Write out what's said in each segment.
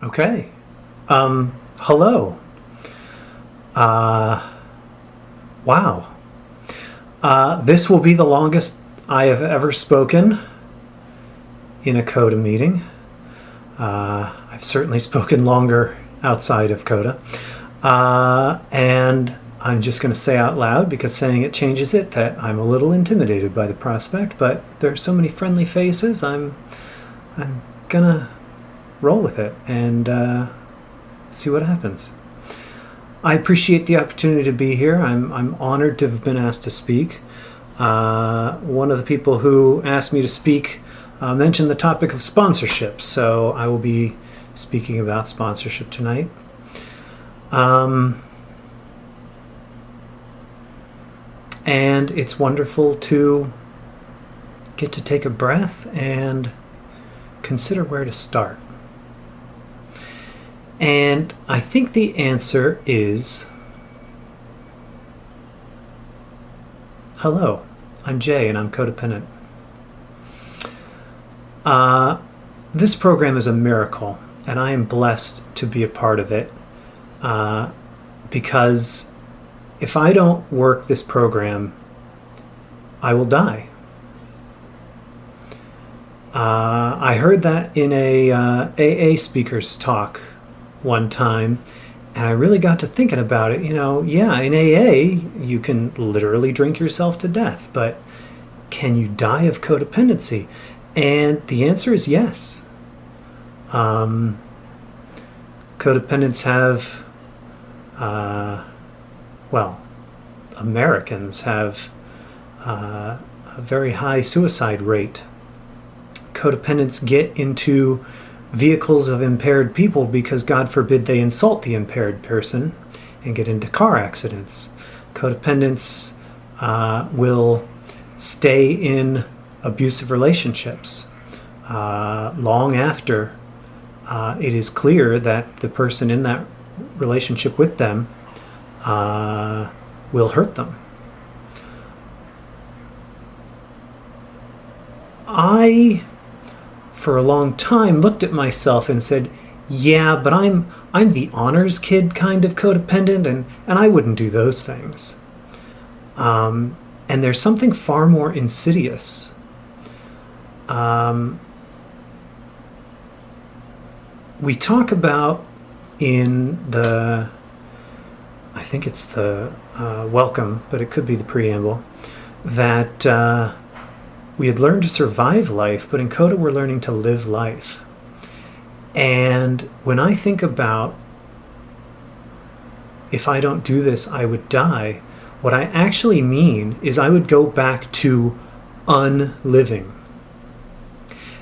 Okay. Hello. Uh, wow. This will be the longest I have ever spoken in a CoDA meeting. I've certainly spoken longer outside of CoDA. And I'm just going to say out loud, because saying it changes it, that I'm a little intimidated by the prospect, but there's so many friendly faces, I'm going to roll with it and see what happens. I appreciate the opportunity to be here. I'm honored to have been asked to speak. One of the people who asked me to speak mentioned the topic of sponsorship, so I will be speaking about sponsorship tonight. And it's wonderful to get to take a breath and consider where to start. And I think the answer is, hello, I'm Jay and I'm codependent. This program is a miracle, and I am blessed to be a part of it, because if I don't work this program, I will die. I heard that in a AA speaker's talk one time, and I really got to thinking about it. In AA, you can literally drink yourself to death, but can you die of codependency? And the answer is yes. Codependents have, Americans have a very high suicide rate. Codependents get into vehicles of impaired people because, God forbid, they insult the impaired person and get into car accidents. Codependents will stay in abusive relationships long after it is clear that the person in that relationship with them will hurt them. I, for a long time, looked at myself and said, yeah, but I'm the honors kid kind of codependent, and I wouldn't do those things. And there's something far more insidious. We talk about in the, I think it's the welcome, but it could be the preamble, that we had learned to survive life, but in CoDA we're learning to live life. And when I think about, if I don't do this, I would die, what I actually mean is I would go back to unliving.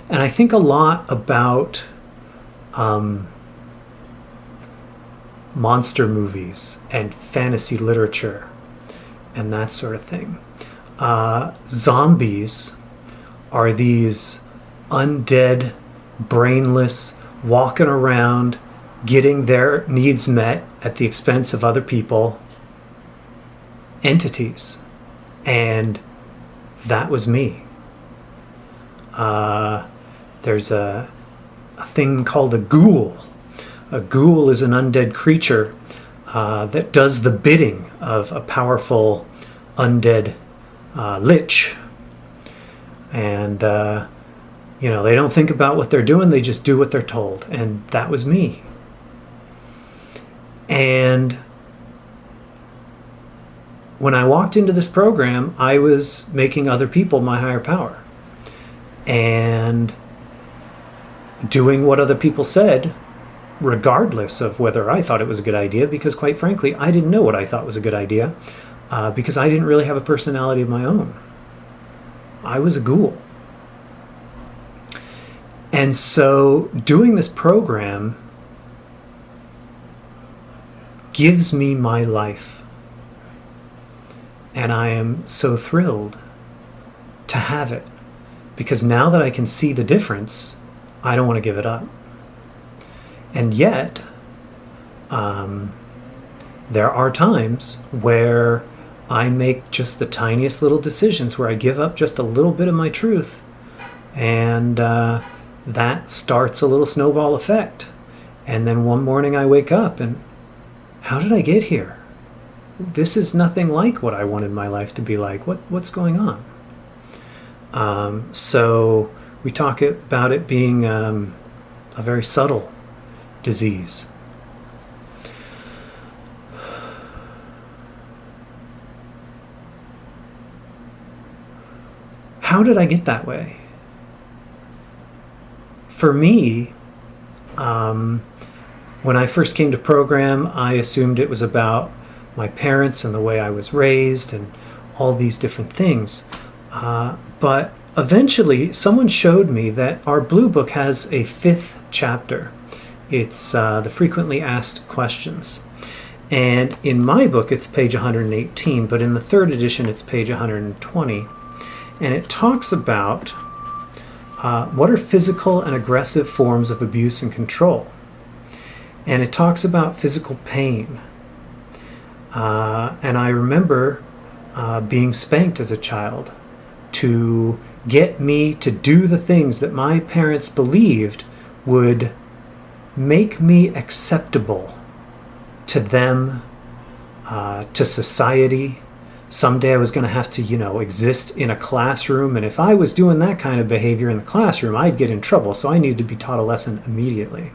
And I think a lot about monster movies and fantasy literature and that sort of thing. Zombies are these undead, brainless, walking around, getting their needs met at the expense of other people, entities. And that was me. There's a thing called a ghoul. A ghoul is an undead creature that does the bidding of a powerful undead lich. And they don't think about what they're doing, they just do what they're told. And that was me. And when I walked into this program, I was making other people my higher power and doing what other people said, regardless of whether I thought it was a good idea, because quite frankly, I didn't know what I thought was a good idea, because I didn't really have a personality of my own. I was a ghoul. And so doing this program gives me my life. And I am so thrilled to have it, because now that I can see the difference, I don't want to give it up. And yet, there are times where I make just the tiniest little decisions where I give up just a little bit of my truth, and that starts a little snowball effect. And then one morning I wake up and, how did I get here? This is nothing like what I wanted my life to be like. What's going on? So we talk about it being a very subtle disease. How did I get that way? For me, when I first came to program, I assumed it was about my parents and the way I was raised and all these different things. But eventually, someone showed me that our Blue Book has a 5th chapter. It's the frequently asked questions. And in my book, it's page 118, but in the 3rd edition, it's page 120. And it talks about what are physical and aggressive forms of abuse and control. And it talks about physical pain. And I remember being spanked as a child to get me to do the things that my parents believed would make me acceptable to them, to society. Someday I was going to have to, exist in a classroom, and if I was doing that kind of behavior in the classroom, I'd get in trouble, so I needed to be taught a lesson immediately.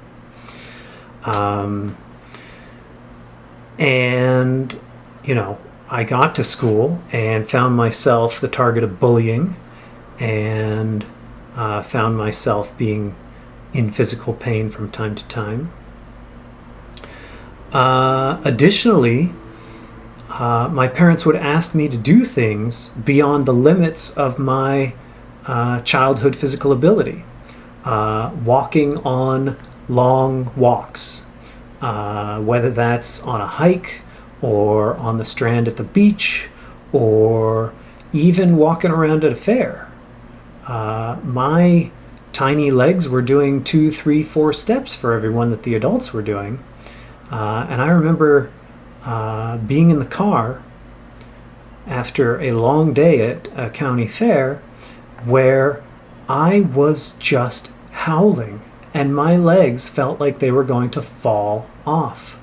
And, I got to school and found myself the target of bullying, and found myself being in physical pain from time to time. Additionally, my parents would ask me to do things beyond the limits of my childhood physical ability. Walking on long walks, whether that's on a hike or on the strand at the beach or even walking around at a fair. My tiny legs were doing 2, 3, 4 steps for every one that the adults were doing. And I remember being in the car after a long day at a county fair where I was just howling and my legs felt like they were going to fall off.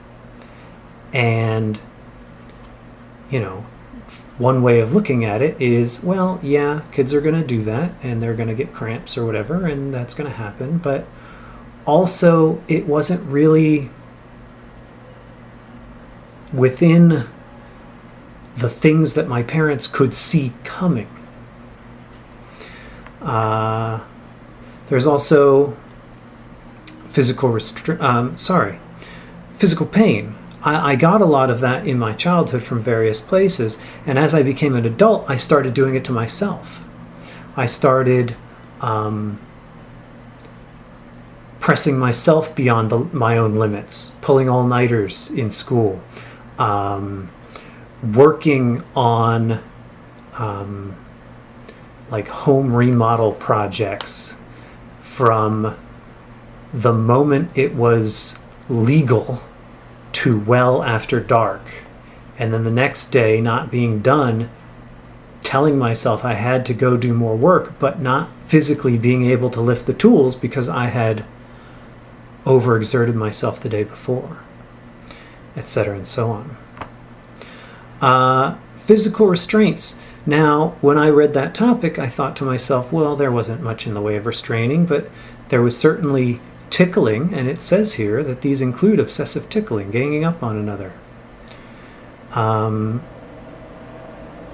And, one way of looking at it is, well, yeah, kids are going to do that and they're going to get cramps or whatever, and that's going to happen. But also, it wasn't really within the things that my parents could see coming. There's also physical pain. I got a lot of that in my childhood from various places, and as I became an adult, I started doing it to myself. I started pressing myself beyond my own limits, pulling all-nighters in school, working on home remodel projects from the moment it was legal to well after dark, and then the next day not being done, telling myself I had to go do more work, but not physically being able to lift the tools because I had overexerted myself the day before, etc. and so on. Physical restraints. Now, when I read that topic, I thought to myself, well, there wasn't much in the way of restraining, but there was certainly tickling, and it says here that these include obsessive tickling, ganging up on another.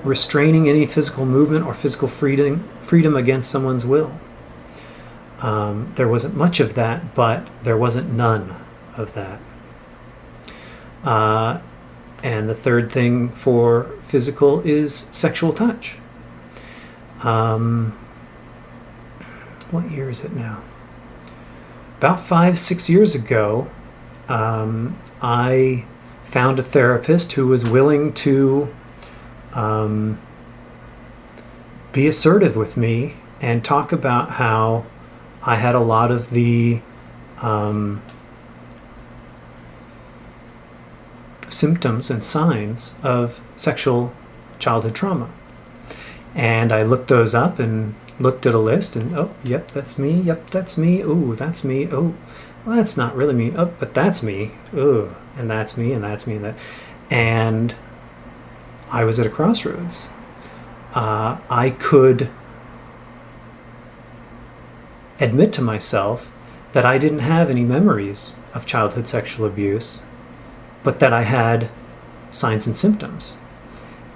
Restraining any physical movement or physical freedom against someone's will. There wasn't much of that, but there wasn't none of that. And the third thing for physical is sexual touch. What year is it now? About 5-6 years ago, I found a therapist who was willing to be assertive with me and talk about how I had a lot of the symptoms and signs of sexual childhood trauma. And I looked those up and looked at a list and, oh, yep, that's me, oh, that's me, oh. well, that's not really me. Oh, but that's me. Ugh. And that's me, and that's me, and that. And I was at a crossroads. I could admit to myself that I didn't have any memories of childhood sexual abuse, but that I had signs and symptoms.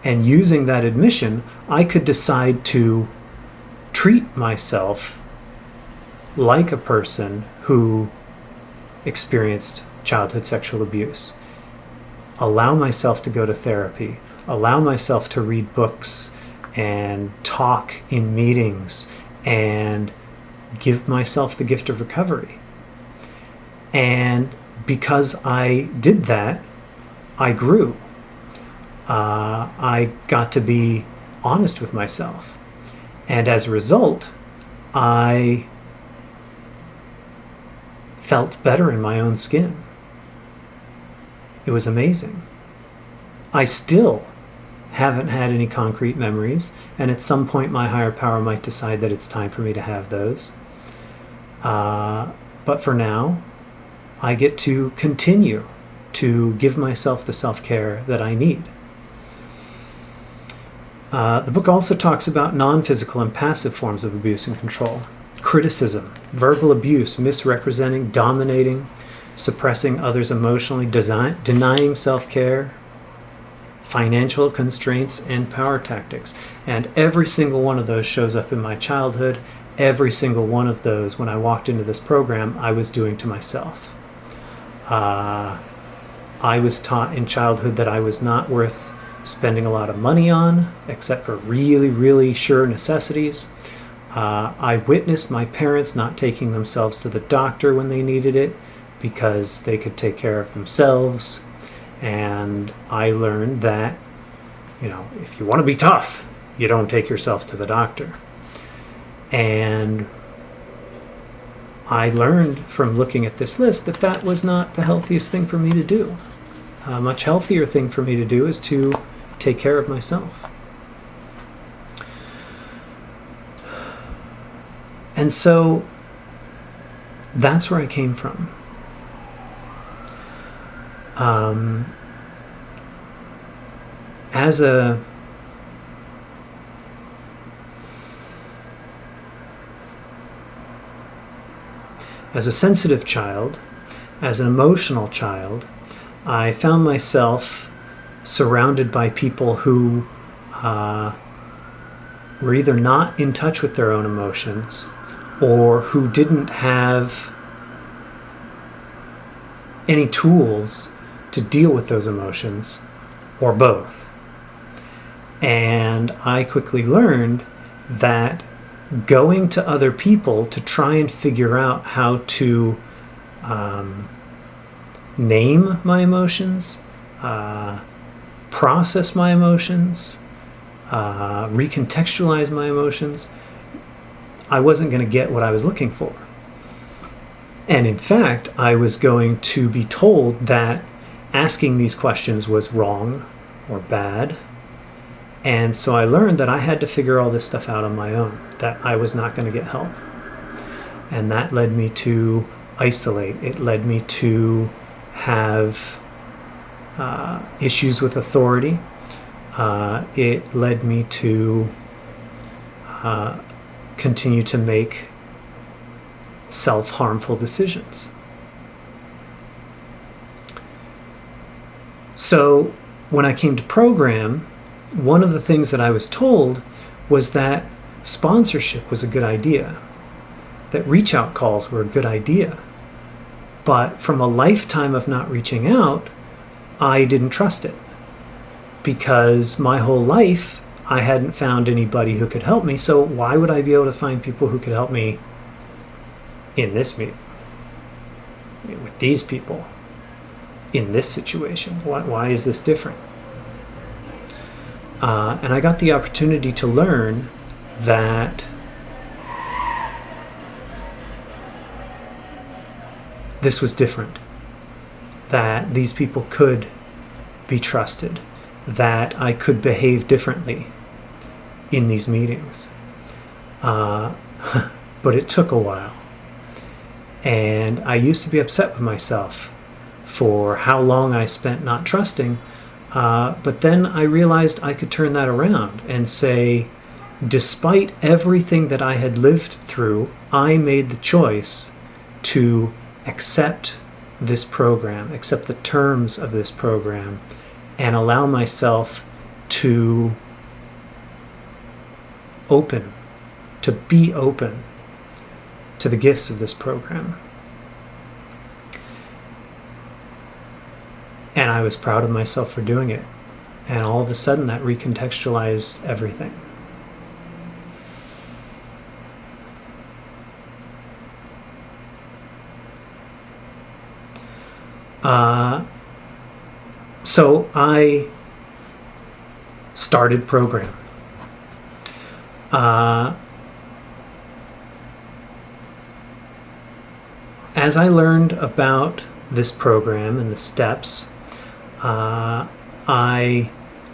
And using that admission, I could decide to treat myself like a person who experienced childhood sexual abuse. Allow myself to go to therapy. Allow myself to read books and talk in meetings and give myself the gift of recovery. And because I did that, I grew. I got to be honest with myself. And as a result, I felt better in my own skin. It was amazing. I still haven't had any concrete memories, and at some point my higher power might decide that it's time for me to have those. But for now, I get to continue to give myself the self-care that I need. The book also talks about non-physical and passive forms of abuse and control. Criticism, verbal abuse, misrepresenting, dominating, suppressing others emotionally, denying self-care, financial constraints, and power tactics. And every single one of those shows up in my childhood. Every single one of those, when I walked into this program, I was doing to myself. I was taught in childhood that I was not worth spending a lot of money on, except for really, really sure necessities. I witnessed my parents not taking themselves to the doctor when they needed it because they could take care of themselves. And I learned that, if you want to be tough, you don't take yourself to the doctor. And I learned from looking at this list that that was not the healthiest thing for me to do. A much healthier thing for me to do is to take care of myself. And so that's where I came from. As a sensitive child, as an emotional child, I found myself surrounded by people who were either not in touch with their own emotions or who didn't have any tools to deal with those emotions, or both. And I quickly learned that going to other people to try and figure out how to name my emotions, process my emotions, recontextualize my emotions, I wasn't going to get what I was looking for. And in fact, I was going to be told that asking these questions was wrong or bad. And so I learned that I had to figure all this stuff out on my own, that I was not going to get help. And that led me to isolate. It led me to have issues with authority. It led me to continue to make self-harmful decisions. So when I came to program, one of the things that I was told was that sponsorship was a good idea, that reach out calls were a good idea. But from a lifetime of not reaching out, I didn't trust it, because my whole life I hadn't found anybody who could help me. So why would I be able to find people who could help me in this meeting, with these people, in this situation? Why is this different? And I got the opportunity to learn that this was different, that these people could be trusted, that I could behave differently in these meetings. But it took a while. And I used to be upset with myself for how long I spent not trusting. But then I realized I could turn that around and say, despite everything that I had lived through, I made the choice to accept this program, accept the terms of this program, and allow myself to be open to the gifts of this program. And I was proud of myself for doing it. And all of a sudden that recontextualized everything. So I started program. As I learned about this program and the steps, I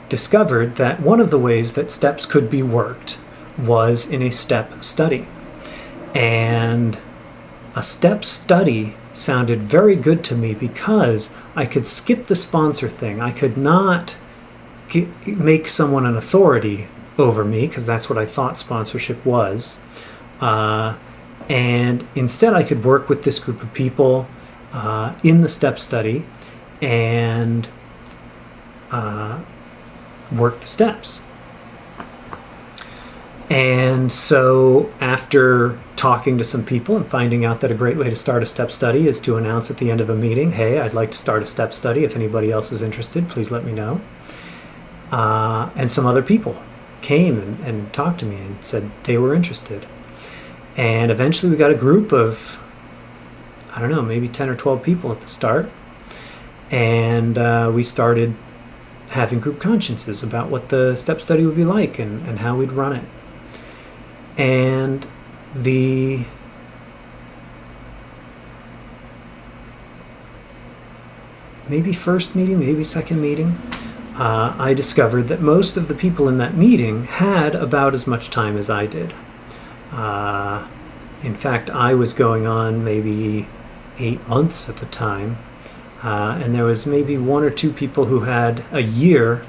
discovered that one of the ways that steps could be worked was in a step study. And a step study sounded very good to me because I could skip the sponsor thing. I could not make someone an authority over me, because that's what I thought sponsorship was. And instead I could work with this group of people in the step study and work the steps. And so after talking to some people and finding out that a great way to start a step study is to announce at the end of a meeting, hey, I'd like to start a step study. If anybody else is interested, please let me know. And some other people came and talked to me and said they were interested. And eventually we got a group of, I don't know, maybe 10 or 12 people at the start. And we started having group consciences about what the step study would be like and how we'd run it. And the maybe first meeting, maybe second meeting, I discovered that most of the people in that meeting had about as much time as I did. In fact, I was going on maybe 8 months at the time, and there was maybe 1 or 2 people who had a year,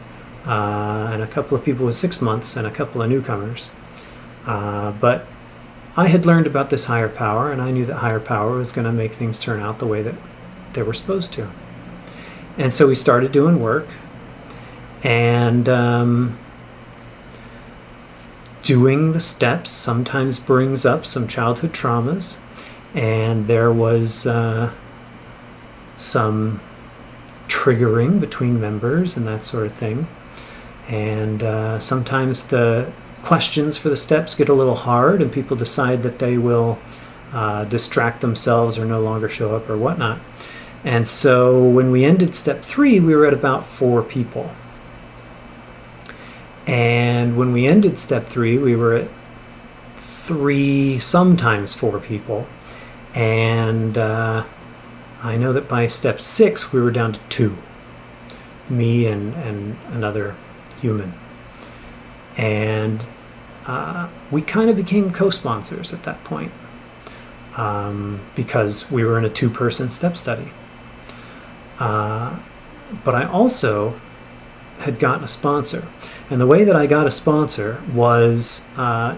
and a couple of people with 6 months, and a couple of newcomers. But I had learned about this higher power, and I knew that higher power was going to make things turn out the way that they were supposed to. And so we started doing work, and doing the steps sometimes brings up some childhood traumas, and there was some triggering between members and that sort of thing. And sometimes the questions for the steps get a little hard, and people decide that they will distract themselves or no longer show up or whatnot. And so when we ended step 3, we were at about 4 people. And when we ended step 3, we were at 3, sometimes 4 people. And I know that by step 6, we were down to 2. Me and another human. And we kind of became co-sponsors at that point, because we were in a 2-person step study. But I also had gotten a sponsor. And the way that I got a sponsor was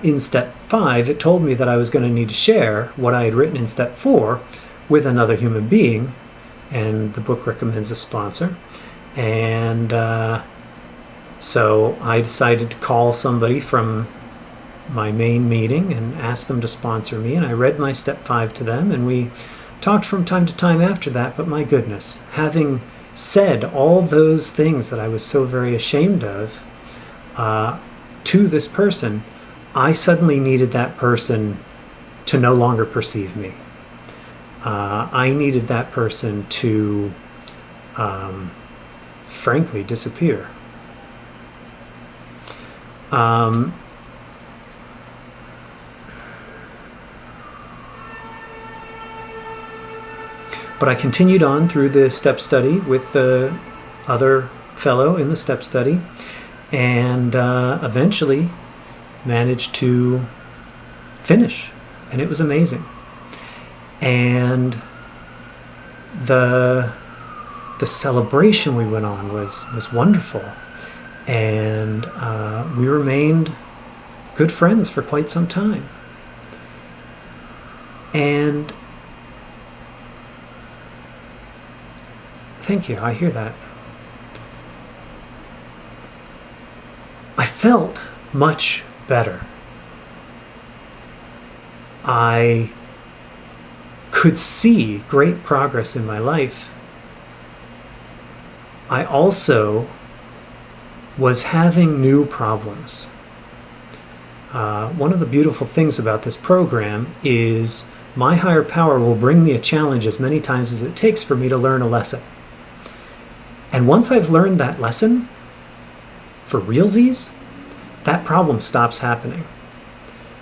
in step 5, it told me that I was going to need to share what I had written in step 4 with another human being. And the book recommends a sponsor. And so I decided to call somebody from my main meeting and ask them to sponsor me. And I read my step 5 to them, and we talked from time to time after that. But my goodness, having said all those things that I was so very ashamed of to this person, I suddenly needed that person to no longer perceive me. I needed that person to frankly disappear. But I continued on through the step study with the other fellow in the step study, and eventually managed to finish, and it was amazing. And the celebration we went on was wonderful. And we remained good friends for quite some time. And thank you, I hear that. I felt much better. I could see great progress in my life. I also was having new problems. One of the beautiful things about this program is my higher power will bring me a challenge as many times as it takes for me to learn a lesson. And once I've learned that lesson, for realsies, that problem stops happening.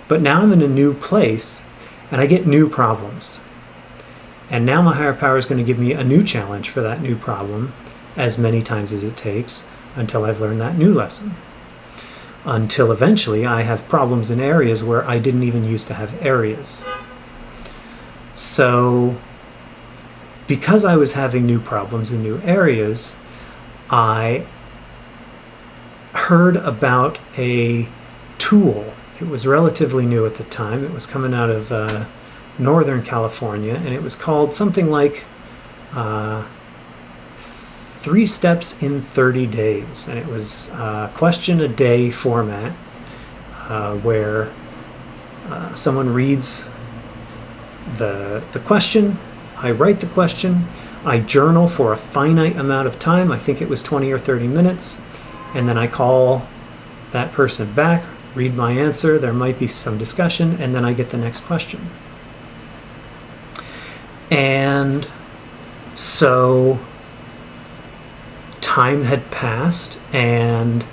But now I'm in a new place, and I get new problems. And now my higher power is going to give me a new challenge for that new problem, as many times as it takes, until I've learned that new lesson. Until eventually I have problems in areas where I didn't even used to have areas. So, because I was having new problems in new areas, I heard about a tool. It was relatively new at the time. It was coming out of Northern California, and it was called something like 3 Steps in 30 Days. And it was question a day format where someone reads the question, I write the question, I journal for a finite amount of time, I think it was 20 or 30 minutes, and then I call that person back, read my answer, there might be some discussion, and then I get the next question. And so time had passed, and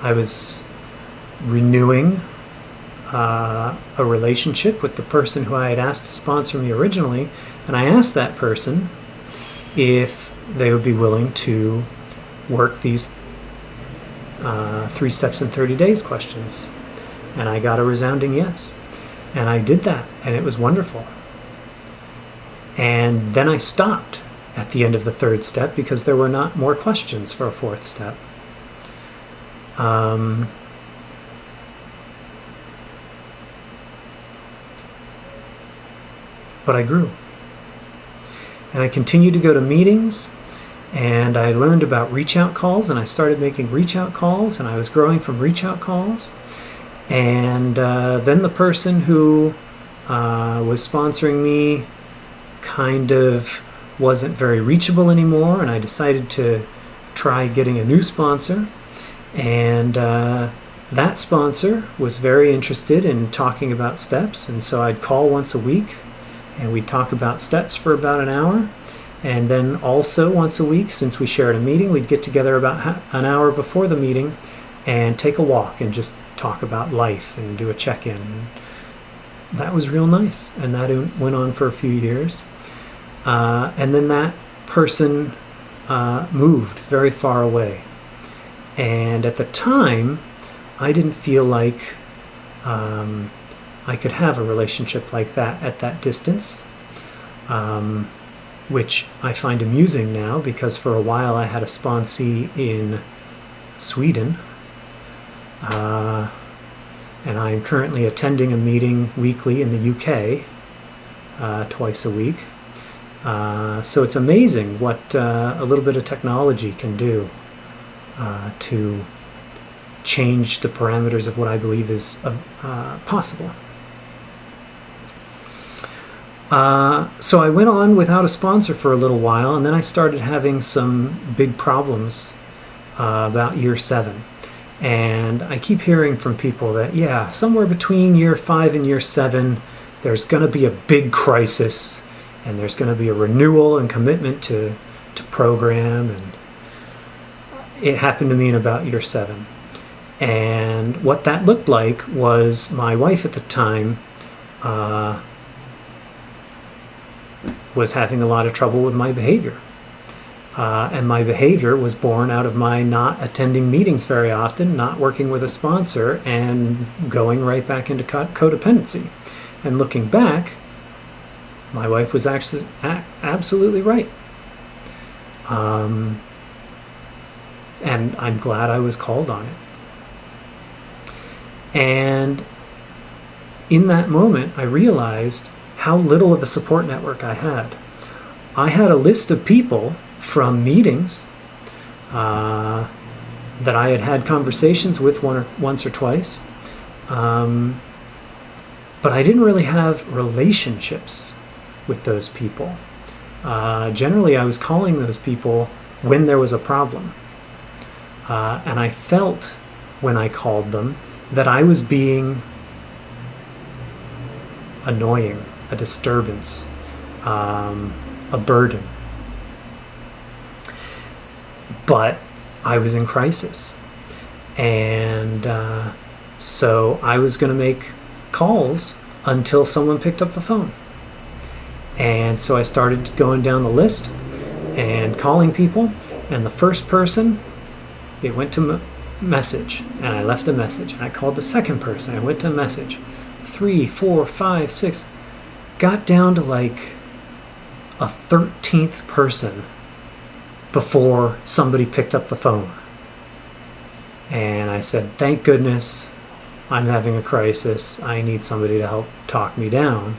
I was renewing a relationship with the person who I had asked to sponsor me originally, and I asked that person if they would be willing to work these 3 Steps in 30 Days questions. And I got a resounding yes. And I did that, and it was wonderful. And then I stopped at the end of the 3rd step because there were not more questions for a 4th step. But I grew. And I continued to go to meetings, and I learned about reach-out calls, and I started making reach-out calls, and I was growing from reach-out calls. And then the person who was sponsoring me kind of wasn't very reachable anymore, and I decided to try getting a new sponsor. And that sponsor was very interested in talking about steps, and so I'd call once a week, and we'd talk about steps for about an hour. And then also once a week, since we shared a meeting, we'd get together about an hour before the meeting and take a walk and just talk about life and do a check-in. That was real nice, and that went on for a few years. And then that person moved very far away. And at the time, I didn't feel like I could have a relationship like that at that distance, which I find amusing now, because for a while I had a sponsee in Sweden, and I'm currently attending a meeting weekly in the UK, twice a week. So it's amazing what a little bit of technology can do to change the parameters of what I believe is possible. So I went on without a sponsor for a little while, and then I started having some big problems about year 7. And I keep hearing from people that, yeah, somewhere between year 5 and year 7, there's going to be a big crisis, and there's going to be a renewal and commitment to program. And it happened to me in about year 7. And what that looked like was my wife at the time was having a lot of trouble with my behavior. And my behavior was born out of my not attending meetings very often, not working with a sponsor, and going right back into codependency. And looking back, my wife was actually absolutely right. And I'm glad I was called on it. And in that moment, I realized how little of a support network I had. I had a list of people from meetings that I had had conversations with once or twice, but I didn't really have relationships with those people. Generally, I was calling those people when there was a problem. And I felt when I called them that I was being annoying, a disturbance, a burden. But I was in crisis. And so I was going to make calls until someone picked up the phone. And so I started going down the list and calling people. And the first person, it went to message, and I left a message. And I called the second person, I went to message. 3, 4, 5, 6, got down to like a 13th person before somebody picked up the phone. And I said, thank goodness, I'm having a crisis. I need somebody to help talk me down.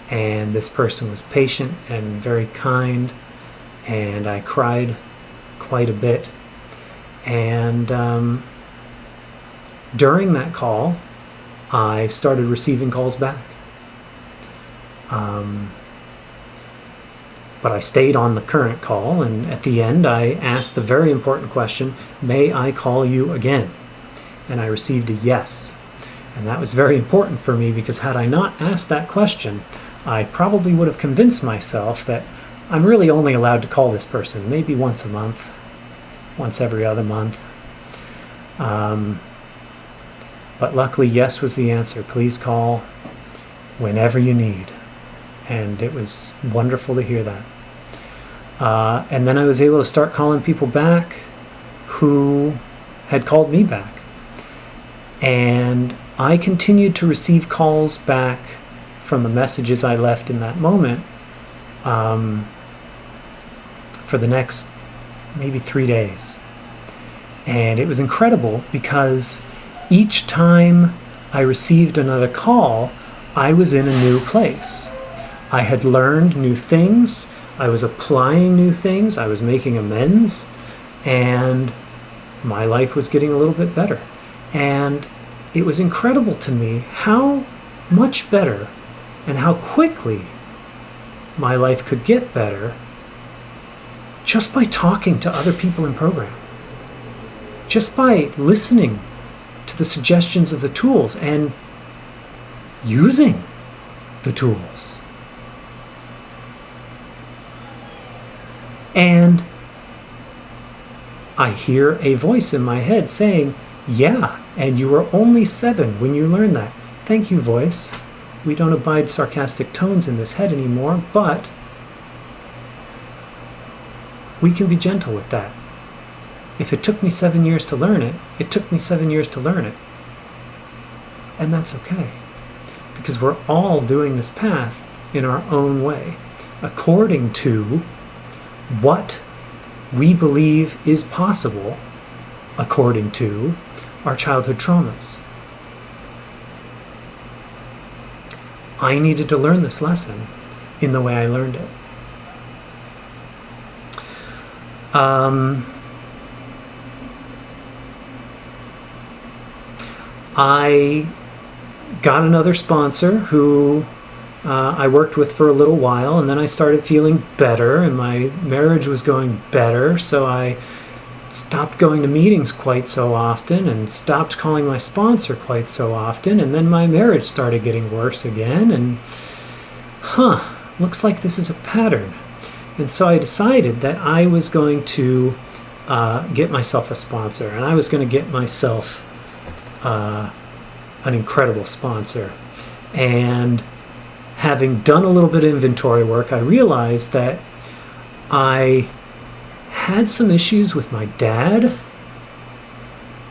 And this person was patient and very kind, and I cried quite a bit. And during that call, I started receiving calls back. But I stayed on the current call, and at the end I asked the very important question, may I call you again? And I received a yes. And that was very important for me, because had I not asked that question, I probably would have convinced myself that I'm really only allowed to call this person maybe once a month, once every other month. But luckily, yes was the answer. Please call whenever you need. And it was wonderful to hear that. And then I was able to start calling people back who had called me back. And I continued to receive calls back from the messages I left in that moment for the next maybe 3 days. And it was incredible, because each time I received another call, I was in a new place. I had learned new things, I was applying new things, I was making amends, and my life was getting a little bit better. And it was incredible to me how much better and how quickly my life could get better just by talking to other people in program. Just by listening to the suggestions of the tools and using the tools. And I hear a voice in my head saying, yeah, and you were only 7 when you learned that. Thank you, voice. We don't abide sarcastic tones in this head anymore, but we can be gentle with that. If it took me 7 years to learn it, it took me 7 years to learn it. And that's okay. Because we're all doing this path in our own way, according to what we believe is possible, according to our childhood traumas. I needed to learn this lesson in the way I learned it. I got another sponsor who I worked with for a little while, and then I started feeling better, and my marriage was going better, so I stopped going to meetings quite so often and stopped calling my sponsor quite so often, and then my marriage started getting worse again, and looks like this is a pattern. And so I decided that I was going to get myself a sponsor, and I was going to get myself an incredible sponsor. And having done a little bit of inventory work, I realized that I had some issues with my dad.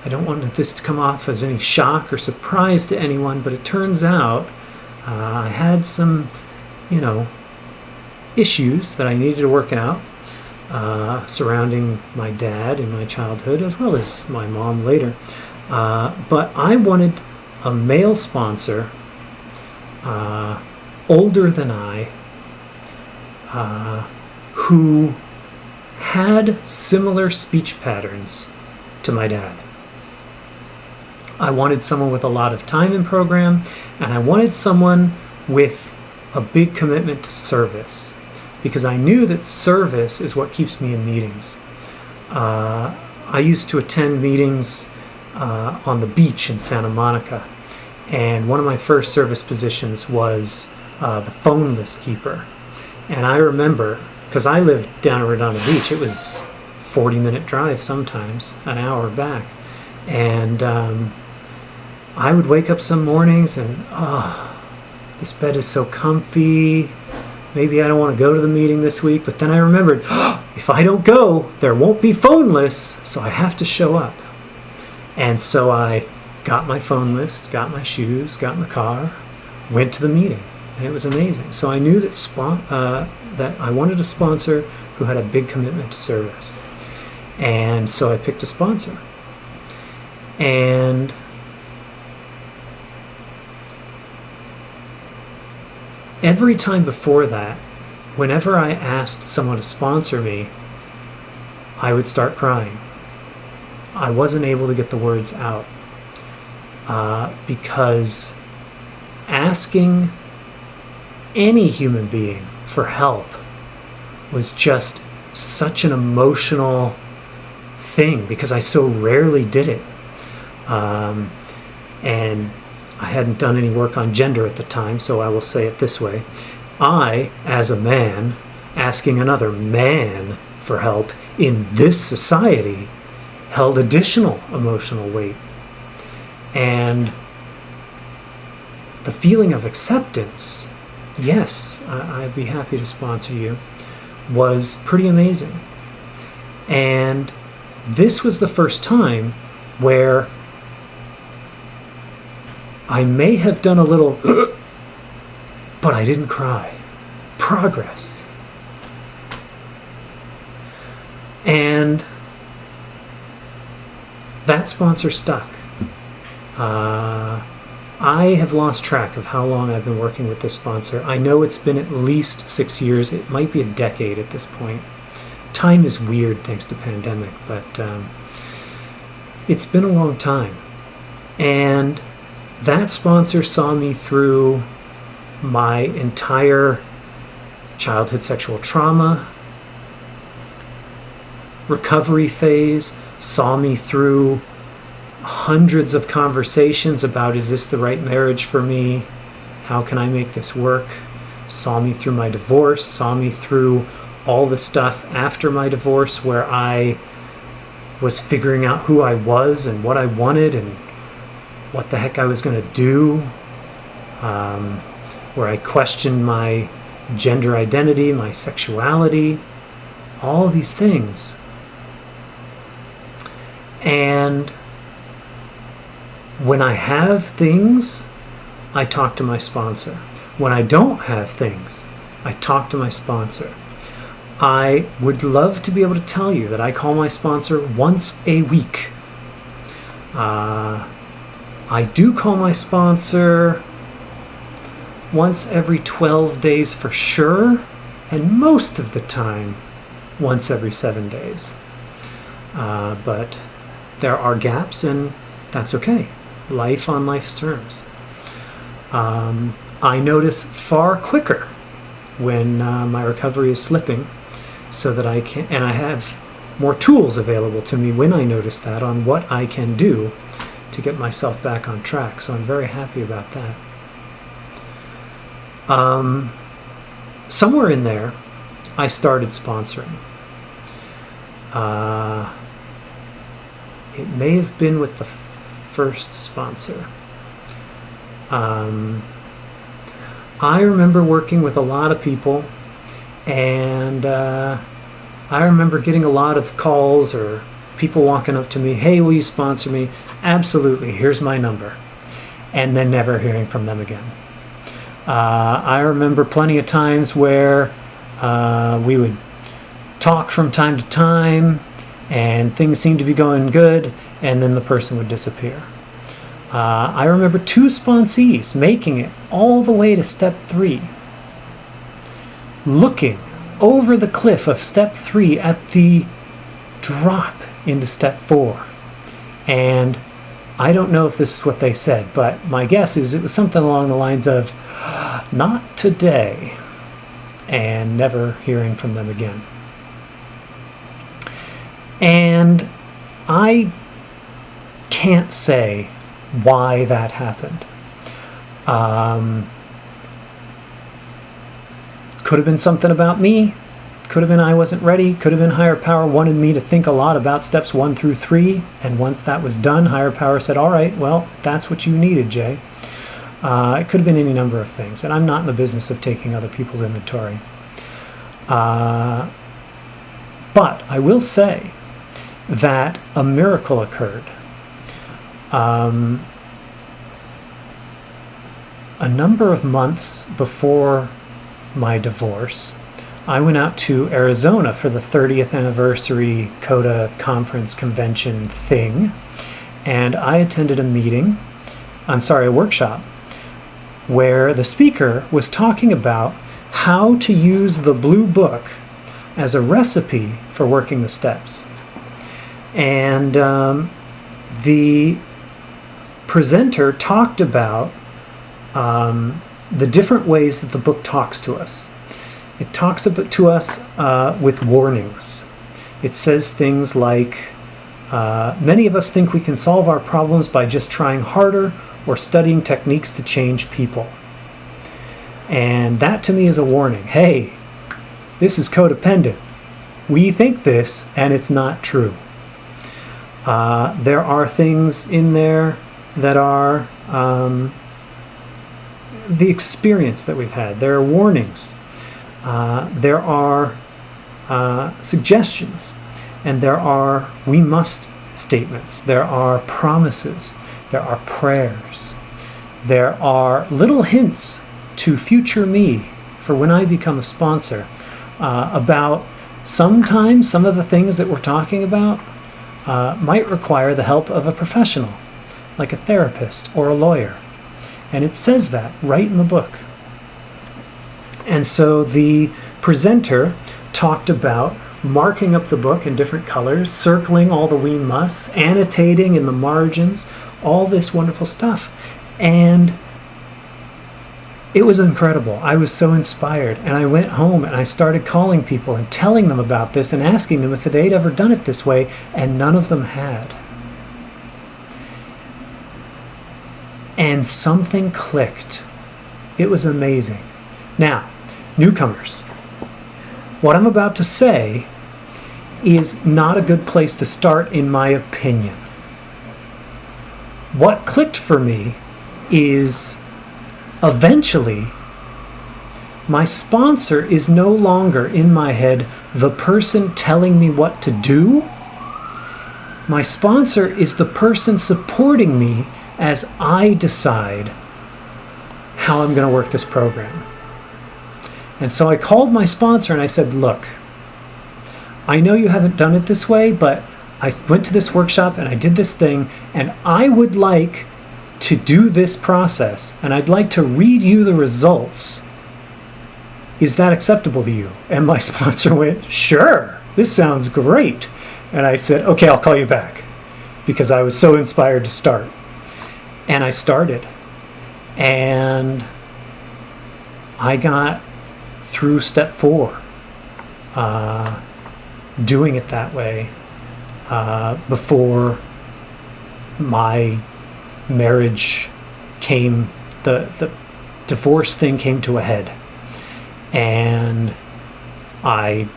I don't want this to come off as any shock or surprise to anyone, but it turns out I had some, issues that I needed to work out surrounding my dad in my childhood, as well as my mom later. But I wanted a male sponsor, older than I, who had similar speech patterns to my dad. I wanted someone with a lot of time in program, and I wanted someone with a big commitment to service, because I knew that service is what keeps me in meetings. I used to attend meetings on the beach in Santa Monica, and one of my first service positions was the phone list keeper. And I remember, because I lived down at Redondo Beach, it was 40-minute drive sometimes, an hour back, and I would wake up some mornings and, this bed is so comfy, maybe I don't want to go to the meeting this week. But then I remembered, if I don't go, there won't be phone lists, so I have to show up. And so I got my phone list, got my shoes, got in the car, went to the meeting, and it was amazing. So I knew that that I wanted a sponsor who had a big commitment to service. And so I picked a sponsor. And every time before that, whenever I asked someone to sponsor me, I would start crying. I wasn't able to get the words out because asking any human being for help was just such an emotional thing, because I so rarely did it. And I hadn't done any work on gender at the time, so I will say it this way. I, as a man, asking another man for help in this society held additional emotional weight. And the feeling of acceptance, yes, I'd be happy to sponsor you, was pretty amazing. And this was the first time where I may have done a little, but I didn't cry. Progress. And that sponsor stuck. I have lost track of how long I've been working with this sponsor. I know it's been at least 6 years. It might be a decade at this point. Time is weird thanks to pandemic, but it's been a long time. And that sponsor saw me through my entire childhood sexual trauma recovery phase, saw me through hundreds of conversations about, is this the right marriage for me? How can I make this work? Saw me through my divorce, saw me through all the stuff after my divorce where I was figuring out who I was and what I wanted and what the heck I was going to do, where I questioned my gender identity, my sexuality, all of these things. And when I have things, I talk to my sponsor. When I don't have things, I talk to my sponsor. I would love to be able to tell you that I call my sponsor once a week. I do call my sponsor once every 12 days for sure, and most of the time once every 7 days. But there are gaps, and that's okay. Life on life's terms. I notice far quicker when my recovery is slipping, so that I can, and I have more tools available to me when I notice that on what I can do to get myself back on track. So I'm very happy about that. Somewhere in there, I started sponsoring. It may have been with the first sponsor. I remember working with a lot of people, and I remember getting a lot of calls or people walking up to me, hey, will you sponsor me? Absolutely, here's my number. And then never hearing from them again. I remember plenty of times where We would talk from time to time, and things seemed to be going good, and then the person would disappear. I remember 2 sponsees making it all the way to step 3, looking over the cliff of step 3 at the drop into step 4. And I don't know if this is what they said, but my guess is it was something along the lines of, "Not today," and never hearing from them again. And I can't say why that happened. Could have been something about me. Could have been I wasn't ready. Could have been higher power wanted me to think a lot about steps 1 through 3. And once that was done, higher power said, all right, well, that's what you needed, Jay. It could have been any number of things. And I'm not in the business of taking other people's inventory. But I will say that a miracle occurred. A number of months before my divorce, I went out to Arizona for the 30th anniversary CoDA conference convention thing, and I attended a workshop, where the speaker was talking about how to use the blue book as a recipe for working the steps. And the presenter talked about the different ways that the book talks to us. It talks to us with warnings. It says things like, many of us think we can solve our problems by just trying harder or studying techniques to change people. And that to me is a warning. Hey, this is codependent. We think this, and it's not true. There are things in there that are the experience that we've had. There are warnings. There are suggestions. And there are we must statements. There are promises. There are prayers. There are little hints to future me for when I become a sponsor about sometimes some of the things that we're talking about might require the help of a professional, like a therapist or a lawyer. And it says that right in the book. And so the presenter talked about marking up the book in different colors, circling all the we musts, annotating in the margins, all this wonderful stuff. And it was incredible. I was so inspired. And I went home and I started calling people and telling them about this and asking them if they'd ever done it this way, and none of them had. And something clicked. It was amazing. Now, newcomers, what I'm about to say is not a good place to start, in my opinion. What clicked for me is eventually my sponsor is no longer in my head the person telling me what to do. My sponsor is the person supporting me as I decide how I'm going to work this program. And so I called my sponsor and I said, look, I know you haven't done it this way, but I went to this workshop and I did this thing, and I would like to do this process, and I'd like to read you the results. Is that acceptable to you? And my sponsor went, sure, this sounds great. And I said, okay, I'll call you back, because I was so inspired to start. And I started. And I got through step 4, doing it that way, before my marriage came, the divorce thing came to a head. And I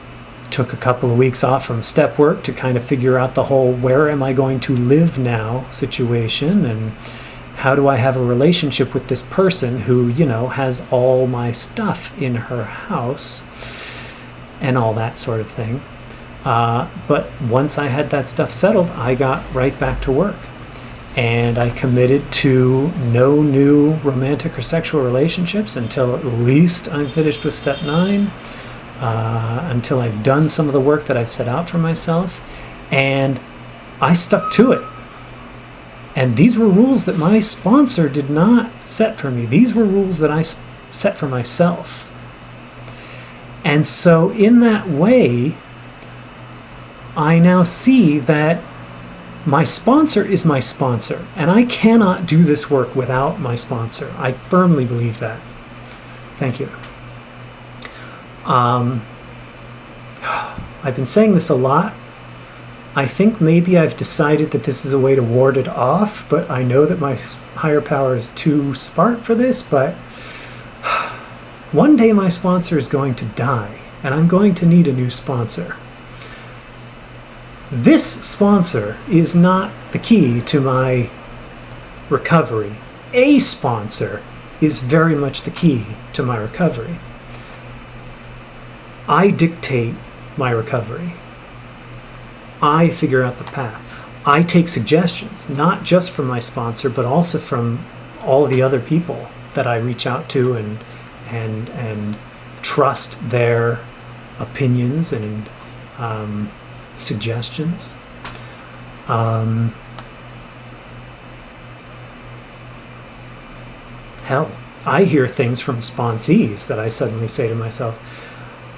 took a couple of weeks off from step work to kind of figure out the whole where am I going to live now situation, and how do I have a relationship with this person who, has all my stuff in her house and all that sort of thing. But once I had that stuff settled, I got right back to work. And I committed to no new romantic or sexual relationships until at least I'm finished with step 9. until I've done some of the work that I've set out for myself, and I stuck to it. And these were rules that my sponsor did not set for me. These were rules that I set for myself. And so in that way, I now see that my sponsor is my sponsor, and I cannot do this work without my sponsor. I firmly believe that. Thank you. I've been saying this a lot. I think maybe I've decided that this is a way to ward it off, but I know that my higher power is too smart for this, but one day my sponsor is going to die, and I'm going to need a new sponsor. This sponsor is not the key to my recovery. A sponsor is very much the key to my recovery. I dictate my recovery. I figure out the path. I take suggestions, not just from my sponsor, but also from all the other people that I reach out to and trust their opinions and suggestions. Hell, I hear things from sponsees that I suddenly say to myself,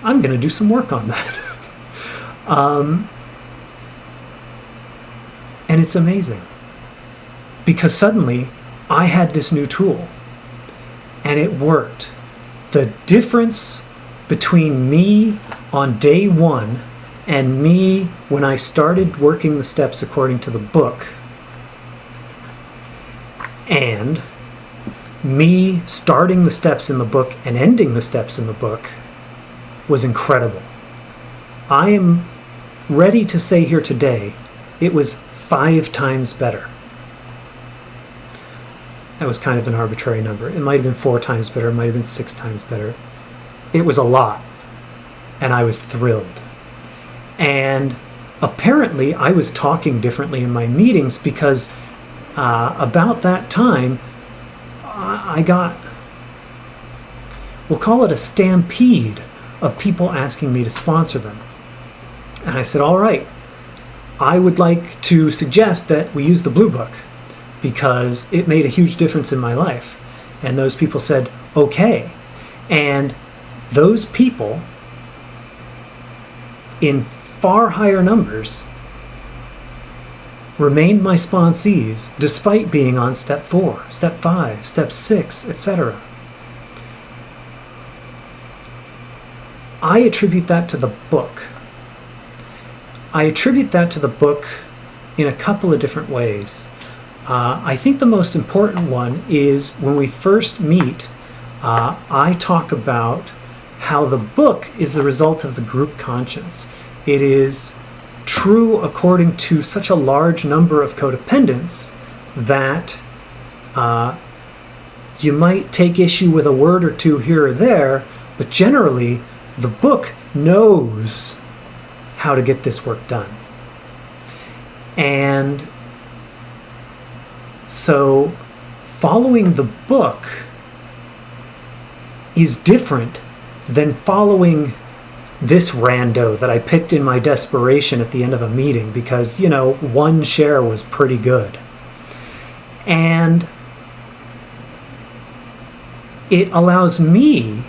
I'm going to do some work on that. And it's amazing, because suddenly I had this new tool and it worked. The difference between me on day one and me when I started working the steps according to the book, and me starting the steps in the book and ending the steps in the book, was incredible. I am ready to say here today, it was 5 times better. That was kind of an arbitrary number. It might have been 4 times better, it might have been 6 times better. It was a lot, and I was thrilled. And apparently I was talking differently in my meetings, because about that time I got, we'll call it a stampede of people asking me to sponsor them. And I said, all right, I would like to suggest that we use the Blue Book, because it made a huge difference in my life. And those people said, okay. And those people, in far higher numbers, remained my sponsees despite being on step 4, step 5, step 6, etc. I attribute that to the book. I attribute that to the book in a couple of different ways. I think the most important one is when we first meet, I talk about how the book is the result of the group conscience. It is true according to such a large number of codependents that you might take issue with a word or two here or there, but generally the book knows how to get this work done. And so following the book is different than following this rando that I picked in my desperation at the end of a meeting because, you know, one share was pretty good. And it allows me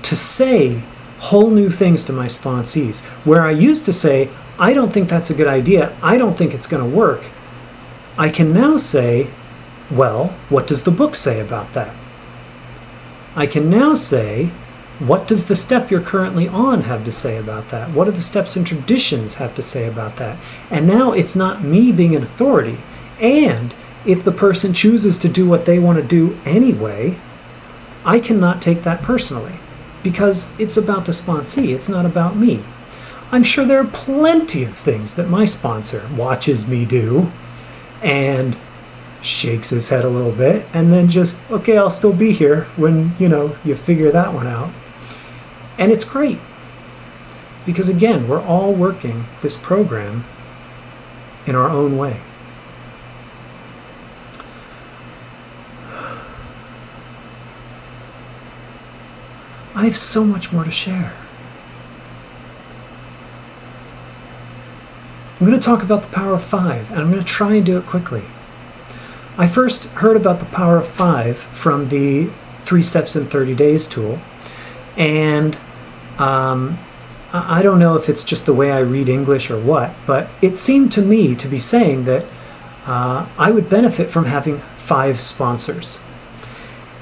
to say whole new things to my sponsees. Where I used to say, I don't think that's a good idea, I don't think it's going to work, I can now say, well, what does the book say about that? I can now say, what does the step you're currently on have to say about that? What do the steps and traditions have to say about that? And now it's not me being an authority. And if the person chooses to do what they want to do anyway, I cannot take that personally, because it's about the sponsee, it's not about me. I'm sure there are plenty of things that my sponsor watches me do and shakes his head a little bit and then just, okay, I'll still be here when, you know, you figure that one out. And it's great, because again, we're all working this program in our own way. I have so much more to share. I'm going to talk about the power of 5, and I'm going to try and do it quickly. I first heard about the power of 5 from the 3 Steps in 30 Days tool, and I don't know if it's just the way I read English or what, but it seemed to me to be saying that I would benefit from having 5 sponsors.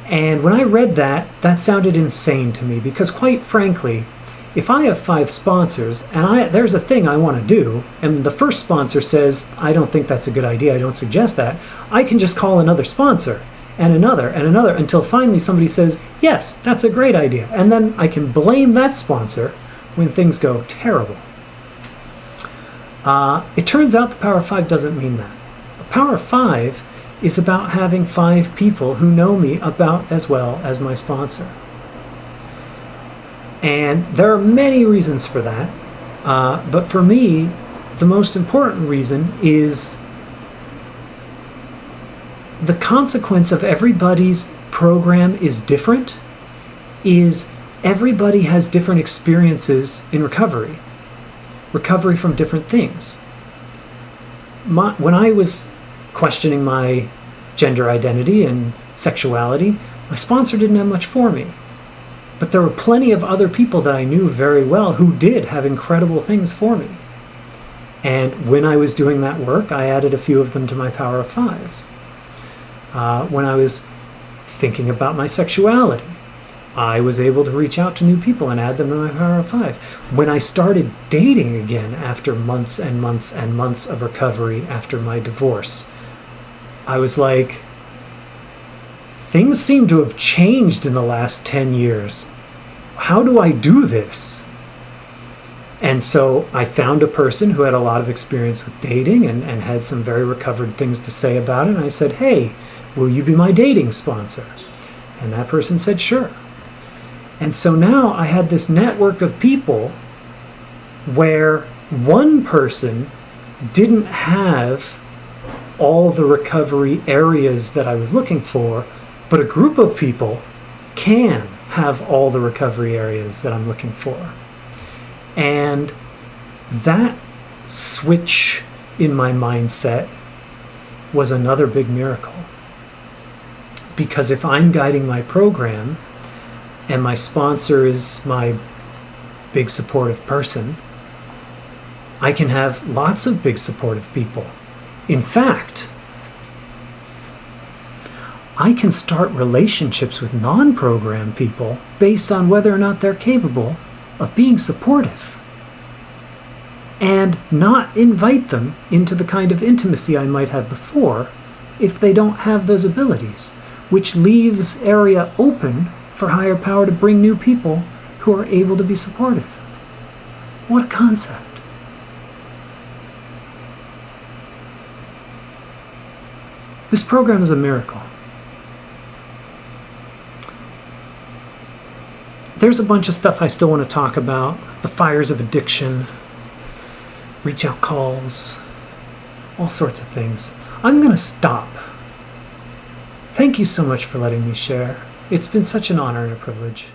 And when I read that, that sounded insane to me, because quite frankly, if I have 5 sponsors and there's a thing I want to do, and the first sponsor says, I don't think that's a good idea, I don't suggest that, I can just call another sponsor and another until finally somebody says, yes, that's a great idea. And then I can blame that sponsor when things go terrible. It turns out the power of 5 doesn't mean that. The power of 5 is about having 5 people who know me about as well as my sponsor. And there are many reasons for that, but for me, the most important reason is the consequence of everybody's program is different, is everybody has different experiences in recovery from different things. When I was questioning my gender identity and sexuality, my sponsor didn't have much for me. But there were plenty of other people that I knew very well who did have incredible things for me. And when I was doing that work, I added a few of them to my power of 5. When I was thinking about my sexuality, I was able to reach out to new people and add them to my power of 5. When I started dating again after months and months and months of recovery after my divorce, I was like, things seem to have changed in the last 10 years. How do I do this? And so I found a person who had a lot of experience with dating and had some very recovered things to say about it. And I said, hey, will you be my dating sponsor? And that person said, sure. And so now I had this network of people where one person didn't have all the recovery areas that I was looking for, but a group of people can have all the recovery areas that I'm looking for. And that switch in my mindset was another big miracle. Because if I'm guiding my program and my sponsor is my big supportive person, I can have lots of big supportive people. In fact, I can start relationships with non-program people based on whether or not they're capable of being supportive, and not invite them into the kind of intimacy I might have before if they don't have those abilities, which leaves area open for higher power to bring new people who are able to be supportive. What a concept. This program is a miracle. There's a bunch of stuff I still want to talk about. The fires of addiction, reach out calls, all sorts of things. I'm going to stop. Thank you so much for letting me share. It's been such an honor and a privilege.